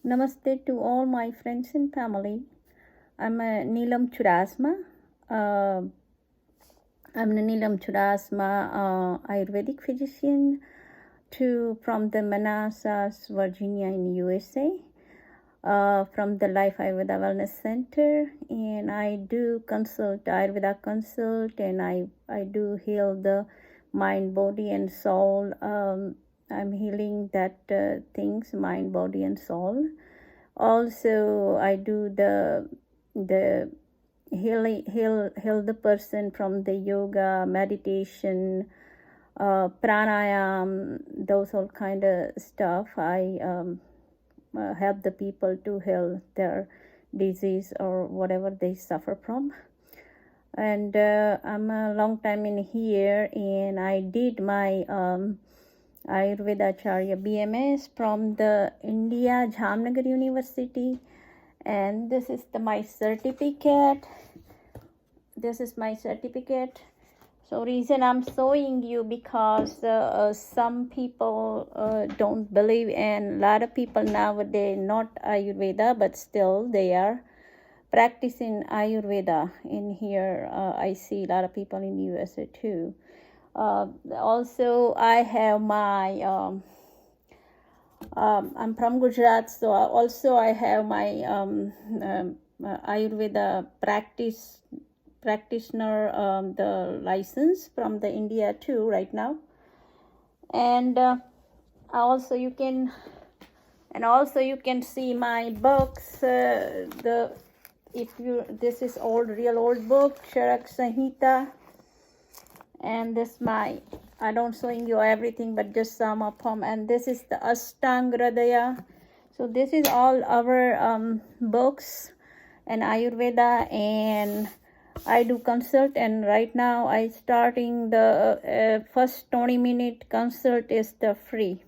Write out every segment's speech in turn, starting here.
Namaste to all my friends and family. I'm Neelam Churasma. Uh, I'm Neelam Churasma, Ayurvedic physician from the Manassas, Virginia in USA, from the Life Ayurveda Wellness Center. And I do consult, Ayurveda consult, and I do heal the mind, body, and soul. I'm healing that things, mind, body, and soul. Also, I do the heal the person from the yoga, meditation, pranayam, those all kind of stuff. I help the people to heal their disease or whatever they suffer from. And I'm a long time in here, and I did my Ayurveda Acharya BMS from the India Jamnagar University, and this is my certificate. This is my certificate. So reason I'm showing you because some people don't believe, and a lot of people nowadays not Ayurveda, but still they are practicing Ayurveda in here. I see a lot of people in USA too. Also, I have my I'm from Gujarat, so I have my Ayurveda practitioner the license from the India too right now. And also you can see my books. This is real old book, Charak Sanhita, and this I don't showing you everything, but just some of them. And this is the Ashtanga Hridaya. So this is all our books and Ayurveda, and I do consult. And right now I starting the first 20-minute consult is the free.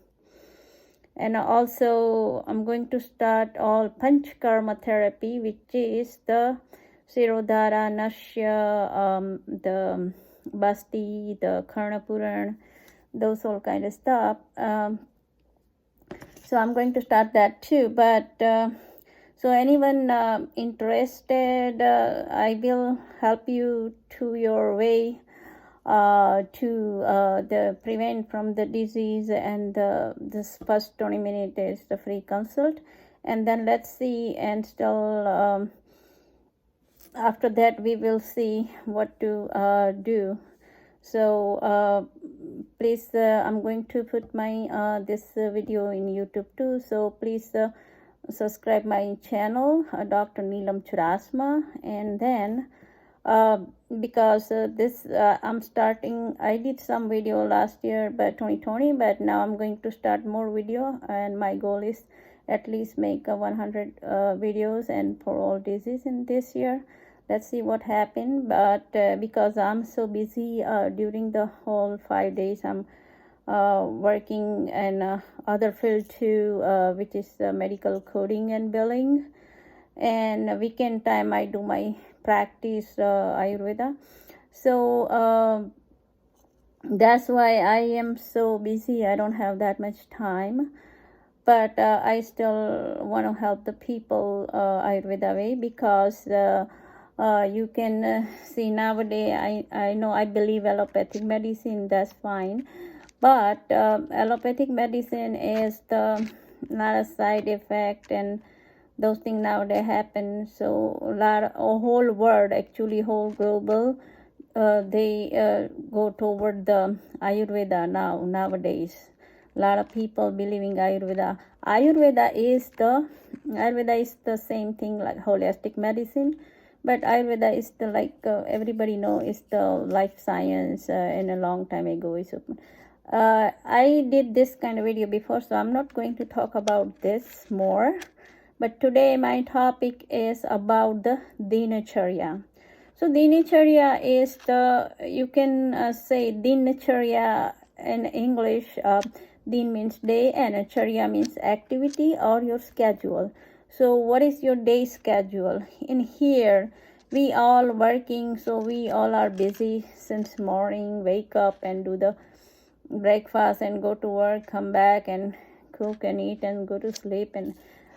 And also I'm going to start all Panchkarma therapy, which is the Sirodhara, Nashya, the Basti, the Karnapuran, those all kind of stuff. So I'm going to start that too. But so anyone interested, I will help you to your way to the prevent from the disease. And this first 20 minutes is the free consult, and then let's see, and still after that we will see what to do. So please, I'm going to put my this video in YouTube too, so please subscribe my channel, Dr. Neelam Churasma. And then because this I'm starting, I did some video last year by 2020, but now I'm going to start more video, and my goal is at least make 100 videos and for all disease in this year. Let's see what happened. But because I'm so busy during the whole 5 days, I'm working in other field too, which is medical coding and billing. And weekend time I do my practice Ayurveda. So that's why I am so busy. I don't have that much time, but I still want to help the people Ayurveda way, because you can see nowadays, I know, I believe allopathic medicine, that's fine, but allopathic medicine is the not a side effect, and those things nowadays happen. So a whole world, actually whole global, they go toward the Ayurveda nowadays. A lot of people believing Ayurveda. Ayurveda is the same thing like holistic medicine, but Ayurveda is the everybody know is the life science. In a long time ago, I did this kind of video before, so I'm not going to talk about this more. But today my topic is about the Dinacharya. So Dinacharya is you can say Dinacharya in English. Din means day and Acharya means activity or your schedule. So what is your day schedule? In here, we all working, so we all are busy since morning, wake up and do the breakfast and go to work, come back and cook and eat and go to sleep. And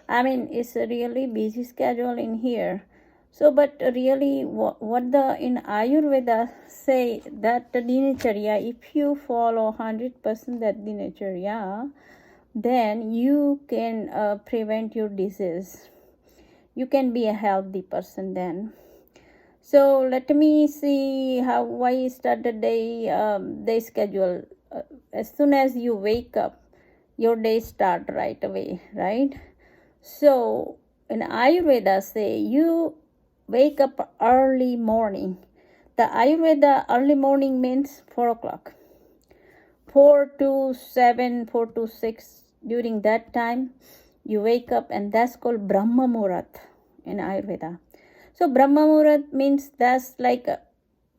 I mean, it's a really busy schedule in here. So, but really, what the in Ayurveda say that the dinacharya, if you follow 100% that dinacharya, then you can prevent your disease. You can be a healthy person then. So let me see how I start the day schedule. As soon as you wake up, your day start right away, right? So in Ayurveda say you wake up early morning. The Ayurveda early morning means 4 o'clock. 4 to 7, 4 to 6, during that time you wake up, and that's called Brahma Muhurat in Ayurveda. So Brahma Muhurat means that's like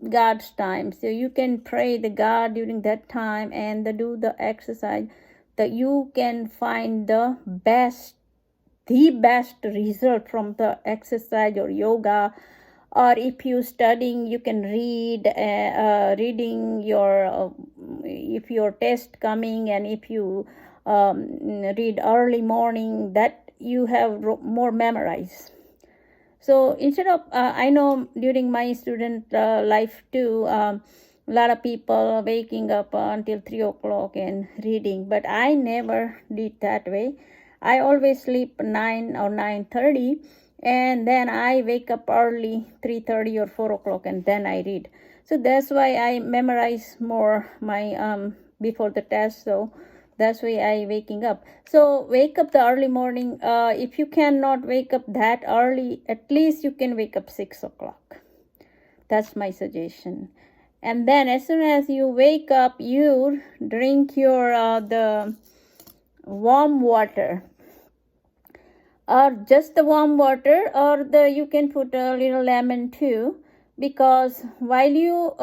God's time. So you can pray the God during that time and do the exercise, that you can find the best result from the exercise or yoga. Or if you studying, you can reading your if your test coming, and if you read early morning, that you have more memorized. So instead of I know during my student life too, a lot of people waking up until 3 o'clock and reading, but I never did that way. I always sleep 9 or 9:30, and then I wake up early 3:30 or 4 o'clock, and then I read. So that's why I memorize more my before the test. So that's why I waking up. So wake up the early morning. If you cannot wake up that early, at least you can wake up 6 o'clock. That's my suggestion. And then as soon as you wake up, you drink your the warm water, or just the warm water, or you can put a little lemon too, because while you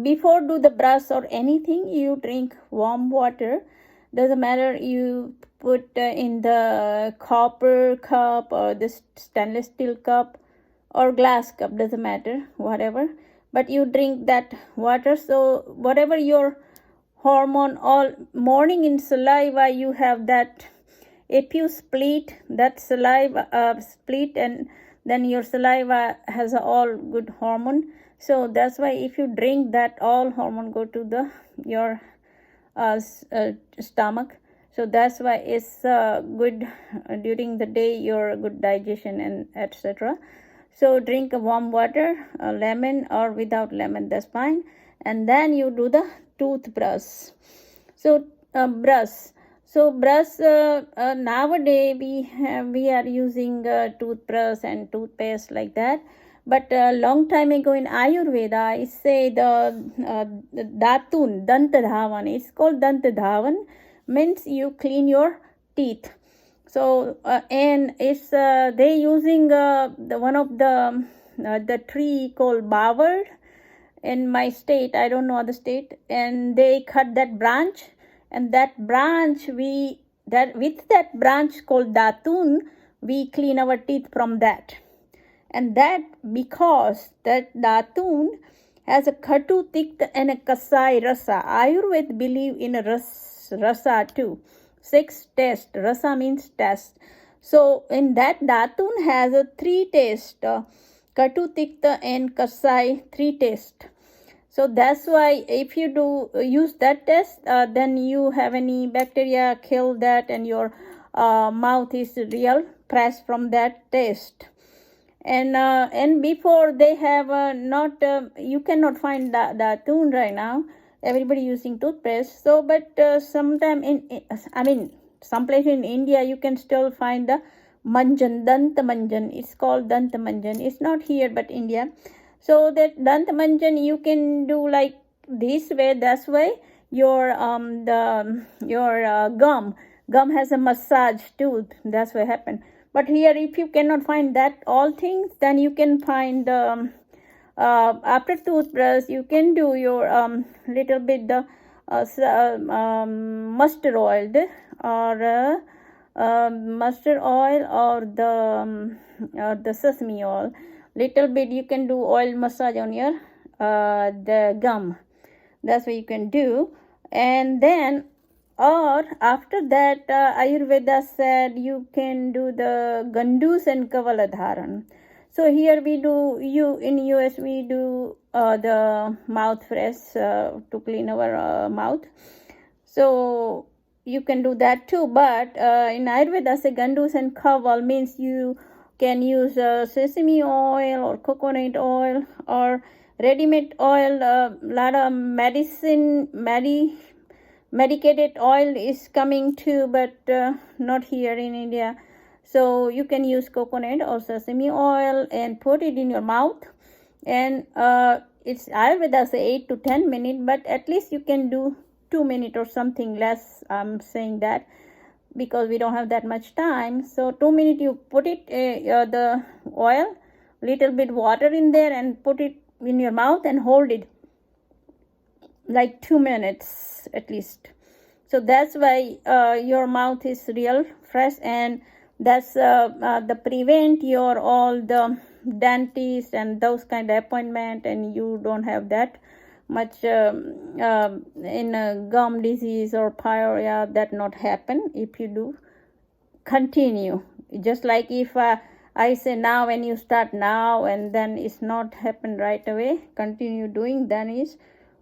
before do the brush or anything, you drink warm water. Doesn't matter you put in the copper cup or the stainless steel cup or glass cup, doesn't matter, whatever, but you drink that water. So whatever your hormone, all morning in saliva, you have that. If you split that saliva split, and then your saliva has all good hormone. So that's why if you drink that, all hormone go to your stomach. So that's why it's good during the day, your good digestion and etc. So drink a warm water, lemon or without lemon, that's fine. And then you do the toothbrush. So brush. So brush, nowadays we are using toothbrush and toothpaste like that. But a long time ago in Ayurveda, it say the datun, dantadhavan. It's called dantadhavan, means you clean your teeth. So and it's they using the one of the tree called baward in my state. I don't know other state, and they cut that branch, and that branch with that branch called datun, we clean our teeth from that. And that because that datun has a khatu, tikta and a kasai rasa. Ayurveda believe in a rasa too. 6 taste. Rasa means taste. So in that datun has a 3 taste. Khatu, tikta and kasai, 3 taste. So that's why if you do use that test, then you have any bacteria, kill that, and your mouth is real fresh from that taste. And before they have not you cannot find the tune right now. Everybody using toothpaste. So but sometime some place in India you can still find the manjan, danta manjan. It's called danta manjan. It's not here but India. So that danta manjan you can do like this way. That's why your gum has a massage tooth. That's what happened. But here, if you cannot find that all things, then you can find after toothbrush, you can do your little bit the mustard oil or mustard oil or the sesame oil. Little bit you can do oil massage on your the gum. That's what you can do, and then or after that, Ayurveda said you can do the Gandus and Kavaladharan. So here we do, in US we do the mouth fresh to clean our mouth. So you can do that too, but in Ayurveda, say Gandus and Kaval means you can use sesame oil or coconut oil or ready-made oil. Lot of medicated oil is coming too, but not here in India. So you can use coconut or sesame oil and put it in your mouth, and it's Ayurveda say 8 to 10 minutes, but at least you can do 2 minutes or something less. I'm saying that because we don't have that much time. So 2 minutes you put it the oil, little bit water in there, and put it in your mouth and hold it like 2 minutes at least. So that's why your mouth is real fresh, and that's the prevent your all the dentist and those kind of appointment, and you don't have that much in gum disease or pyorrhea. That not happen if you do continue. Just like if I say now, when you start now and then it's not happen right away, continue doing, then is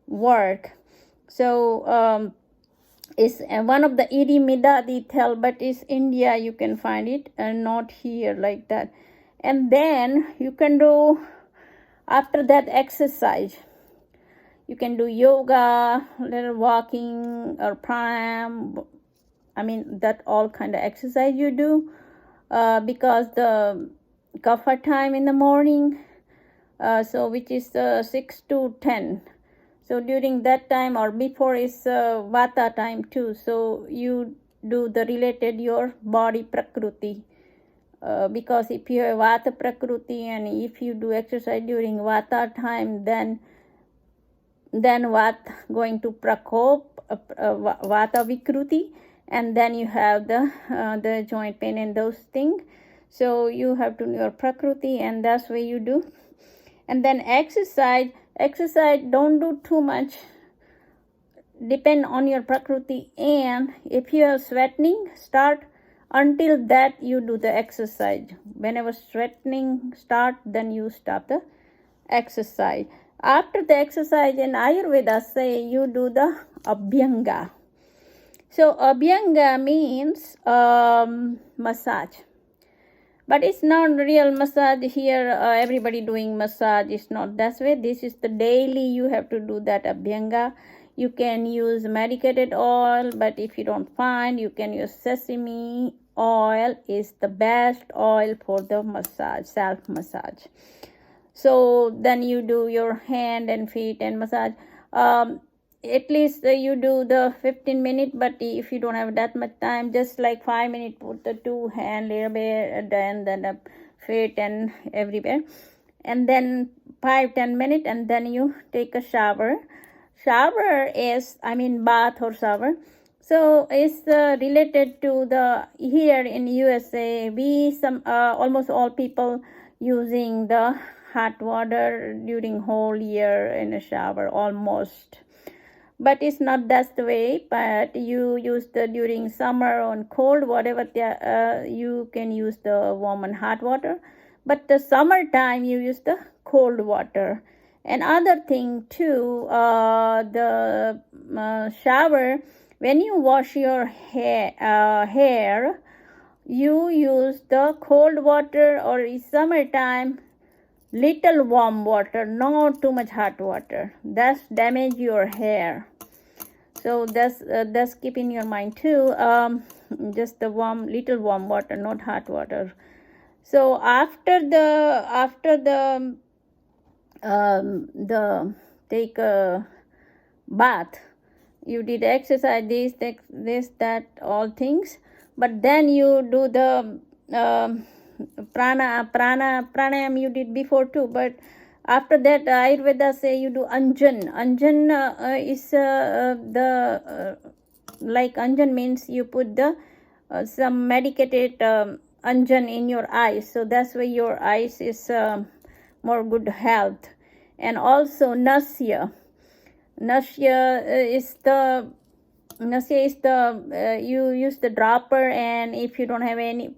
work. So it's one of the Iri Midadi tell, but it's India you can find it, and not here like that. And then you can do after that exercise. You can do yoga, little walking or pranayam. I mean that all kind of exercise you do because the kapha time in the morning, so which is 6 to 10. So during that time or before is vata time too. So you do the related your body prakruti. Because if you have vata prakruti and if you do exercise during vata time, then what going to prakop vata vikruti, and then you have the joint pain and those things. So you have to know your prakruti, and that's what you do. And then exercise don't do too much, depend on your prakruti. And if you are sweating, start until that you do the exercise. Whenever sweating start, then you stop the exercise. After the exercise, in Ayurveda say you do the Abhyanga. So Abhyanga means massage, but it's not real massage here. Everybody doing massage is not that way. This is the daily you have to do that Abhyanga. You can use medicated oil, but if you don't find, you can use sesame oil. Is the best oil for the massage, self massage. So then you do your hand and feet and massage. At least you do the 15 minutes, but if you don't have that much time, just like 5 minutes, put the two hand little bit, then the feet and everywhere, and then 5-10 minutes, and then you take a shower. Shower is, I mean bath or shower. So it's related to the here in USA. Almost all people using the hot water during whole year in a shower almost, but it's not that the way. But you use the during summer on cold, whatever you can use the warm and hot water, but the summertime you use the cold water. And other thing too, the shower, when you wash your hair, you use the cold water, or in summertime little warm water, not too much hot water. That's damage your hair. So that's keep in your mind too. Just the little warm water, not hot water. So after the take a bath, you did exercise, this that all things, but then you do the pranayam you did before too. But after that, Ayurveda say you do anjan. Anjan is like anjan means you put the some medicated anjan in your eyes, so that's why your eyes is more good health. And also nasya is the Nasya is the you use the dropper, and if you don't have any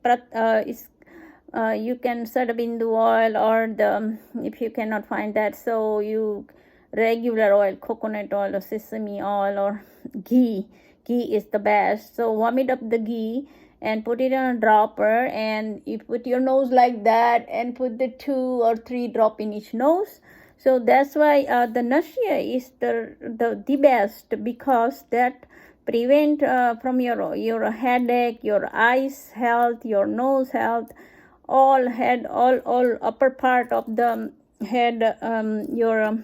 you can sarabindu oil, or the if you cannot find that, so you regular oil, coconut oil or sesame oil or ghee. Ghee is the best. So warm it up the ghee and put it on a dropper, and you put your nose like that and put the 2 or 3 drop in each nose. So that's why the Nasya is the best, because that prevent from your headache, your eyes health, your nose health, all head, all upper part of the head, your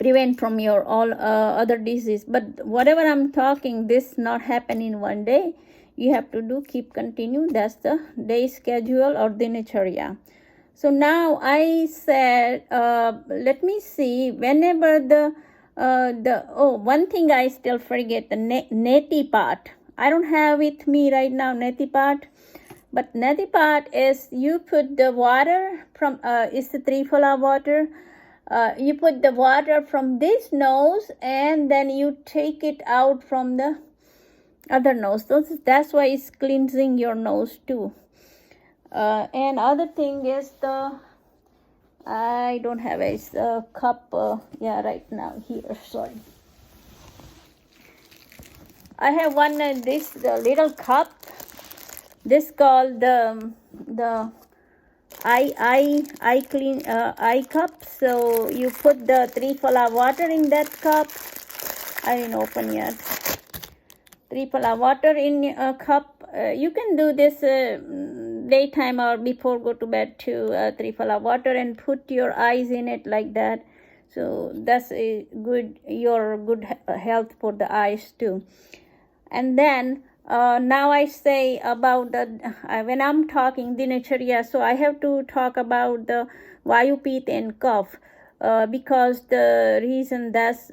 prevent from your all other disease. But whatever I'm talking, this not happen in one day. You have to do, keep continue. That's the day schedule or dinacharya. So now I said, let me see, whenever one thing I still forget, the neti pot. I don't have with me right now neti pot, but neti pot is you put the water from, it's the Triphala water. You put the water from this nose, and then you take it out from the other nose. That's why it's cleansing your nose too. And other thing is I don't have a cup. Right now here. Sorry. I have one this little cup. This called the eye clean eye cup. So you put the Triphala water in that cup. I didn't open yet. Triphala water in a cup. You can do this daytime or before go to bed to Triphala water, and put your eyes in it like that. So that's a good health for the eyes too. And then now I say about the when I'm talking dinacharya, so I have to talk about the Vayupit and cough, because the reason that's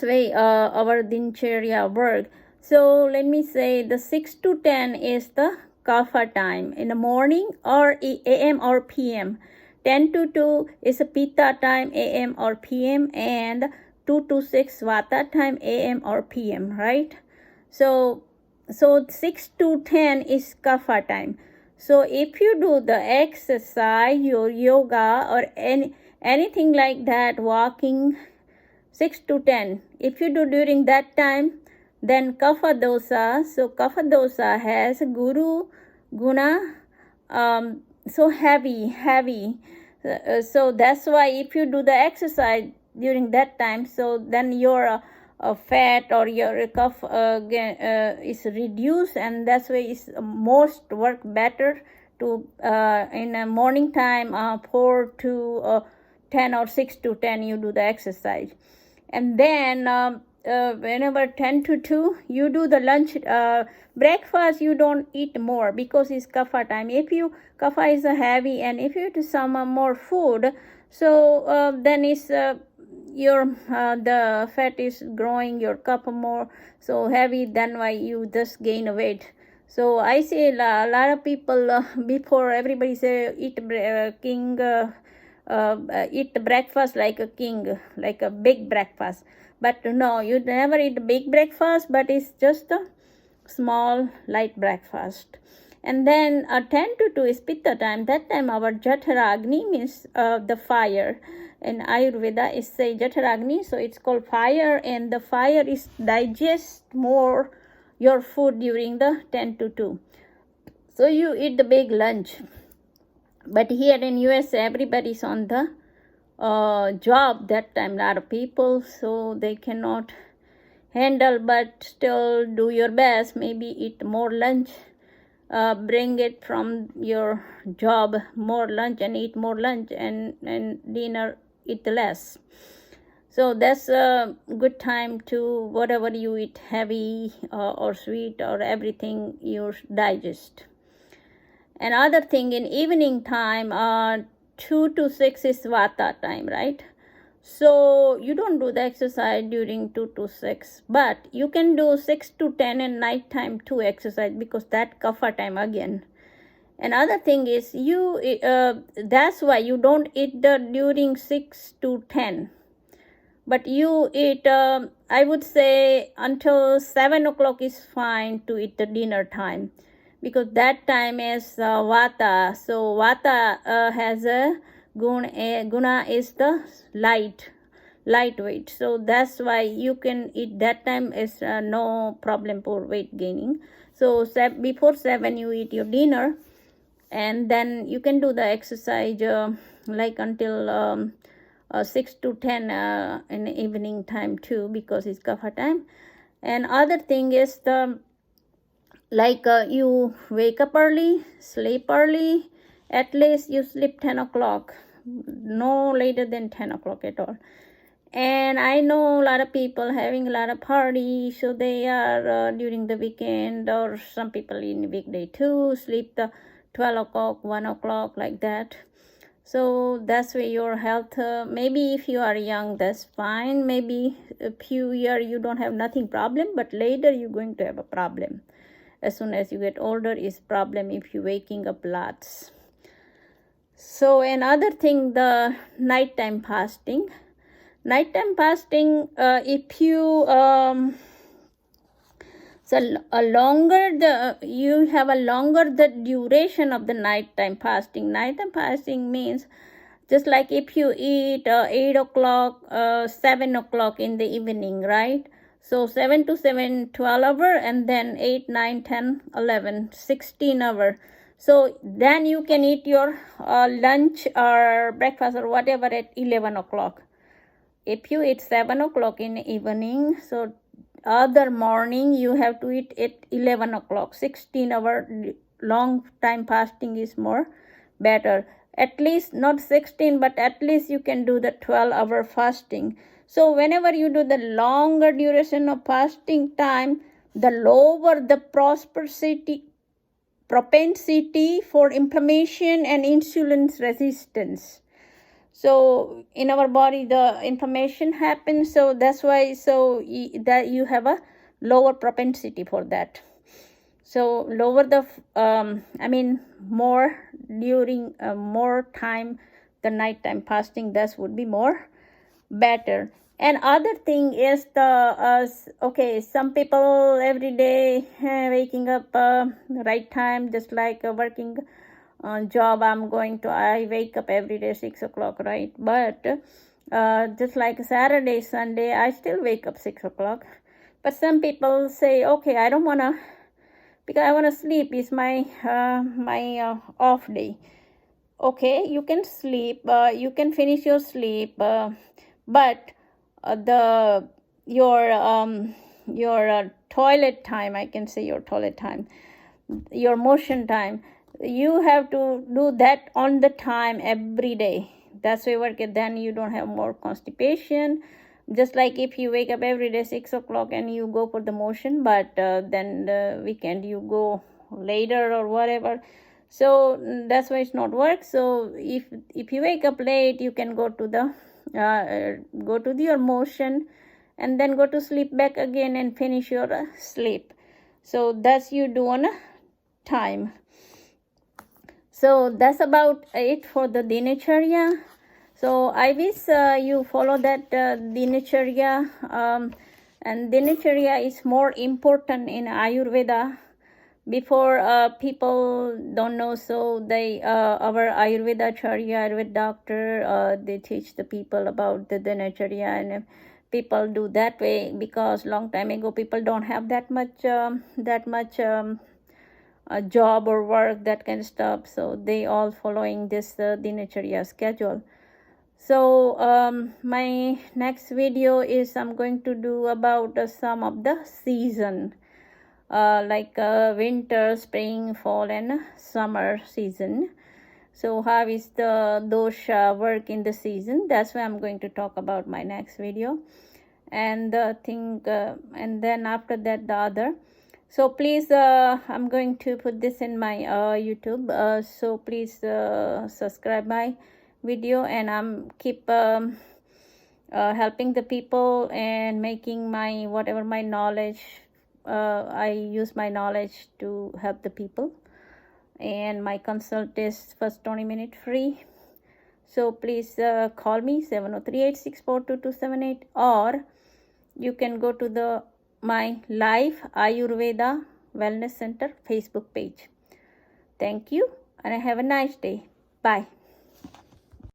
way our dinacharya work. So let me say the 6 to 10 is the kapha time in the morning, or AM or PM. 10 to 2 is a pitta time, AM or PM, and 2 to 6 vata time, AM or PM, right? So 6 to 10 is kapha time. So if you do the exercise, your yoga or anything like that, walking 6 to 10, if you do during that time, then kapha dosa. So kapha dosa has guru guna, so heavy. So that's why if you do the exercise during that time, so then your fat or your cough is reduced, and that's why it's most work better to in a morning time 4 to 10 or 6 to 10 you do the exercise. And then whenever 10 to 2 you do the lunch, breakfast you don't eat more, because it's kapha time. If you kapha is heavy, and if you do some more food, so then it's your the fat is growing, your kapha more so heavy, then why you just gain weight. So I say a lot of people before everybody say eat eat breakfast like a king, like a big breakfast. But no, you never eat a big breakfast, but it's just a small light breakfast. And then 10 to 2 is pitta time. That time our Jataragni means the fire. In Ayurveda is say Jataragni, so it's called fire, and the fire is digest more your food during the 10 to 2. So you eat the big lunch. But here in US, everybody's on the job that time, a lot of people, so they cannot handle, but still do your best, maybe eat more lunch, bring it from your job, more lunch, and eat more lunch, and dinner eat less. So that's a good time to whatever you eat, heavy or sweet or everything you digest. Another thing, in evening time 2 to 6 is vata time, right? So you don't do the exercise during 2 to 6, but you can do 6 to 10 and night time to exercise, because that kapha time again. Another thing is you that's why you don't eat during 6 to 10, but you eat I would say until 7 o'clock is fine to eat the dinner time, because that time is vata. So vata has a guna is the lightweight. So that's why you can eat that time, is no problem for weight gaining. So before 7 you eat your dinner, and then you can do the exercise like until 6 to 10 in the evening time too, because it's kapha time. And other thing is the like you wake up early, sleep early, at least you sleep 10 o'clock, no later than 10 o'clock at all. And I know a lot of people having a lot of parties, so they are during the weekend, or some people in weekday too, sleep the 12 o'clock, 1 o'clock, like that. So that's why your health, maybe if you are young, that's fine. Maybe a few years you don't have nothing problem, but later you're going to have a problem. As soon as you get older, is problem if you waking up lots. So another thing, the nighttime fasting. Nighttime fasting, if you so a longer you have a longer the duration of the nighttime fasting. Nighttime fasting means just like if you eat 8 o'clock, 7 o'clock in the evening, right? So 7 to 7, 12 hour, and then 8, 9, 10, 11, 16 hour. So then you can eat your lunch or breakfast or whatever at 11 o'clock. If you eat 7 o'clock in the evening, so other morning you have to eat at 11 o'clock. 16 hour long time fasting is more better. At least not 16, but at least you can do the 12-hour fasting. So whenever you do the longer duration of fasting time, the lower the propensity for inflammation and insulin resistance. So in our body the inflammation happens, so that's why that you have a lower propensity for that. So lower the more during more time the nighttime fasting, that would be more better. And other thing is the some people every day waking up right time, just like working job. I wake up every day 6 o'clock, right? But just like Saturday, Sunday, I still wake up 6 o'clock. But some people say, okay, I don't want to, because I want to sleep. It's my off day. Okay, you can sleep. You can finish your sleep. But your toilet time, I can say your toilet time, your motion time, you have to do that on the time every day. That's why work it. Then you don't have more constipation. Just like if you wake up every day 6 o'clock and you go for the motion, but then the weekend you go later or whatever. So that's why it's not work. So if you wake up late, you can go to your motion, and then go to sleep back again and finish your sleep. So that's you do on a time. So that's about it for the dinacharya. So I wish you follow that dinacharya. And dinacharya is more important in Ayurveda. Before people don't know, so our Ayurveda doctor, they teach the people about the dinacharya, and people do that way because long time ago people don't have that much job or work, that kind of stuff. So they all following this dinacharya schedule. So my next video is I'm going to do about some of the season, like winter, spring, fall, and summer season. So how is the dosha work in the season? That's why I'm going to talk about my next video. And and then after that the other. So please, I'm going to put this in my YouTube. So please subscribe my video, and I'm keep helping the people and making my whatever my knowledge. I use my knowledge to help the people, and my consult is first 20 minutes free. So please call me 703-864-2278, or you can go to the my Life Ayurveda Wellness Center Facebook page. Thank you and have a nice day. Bye.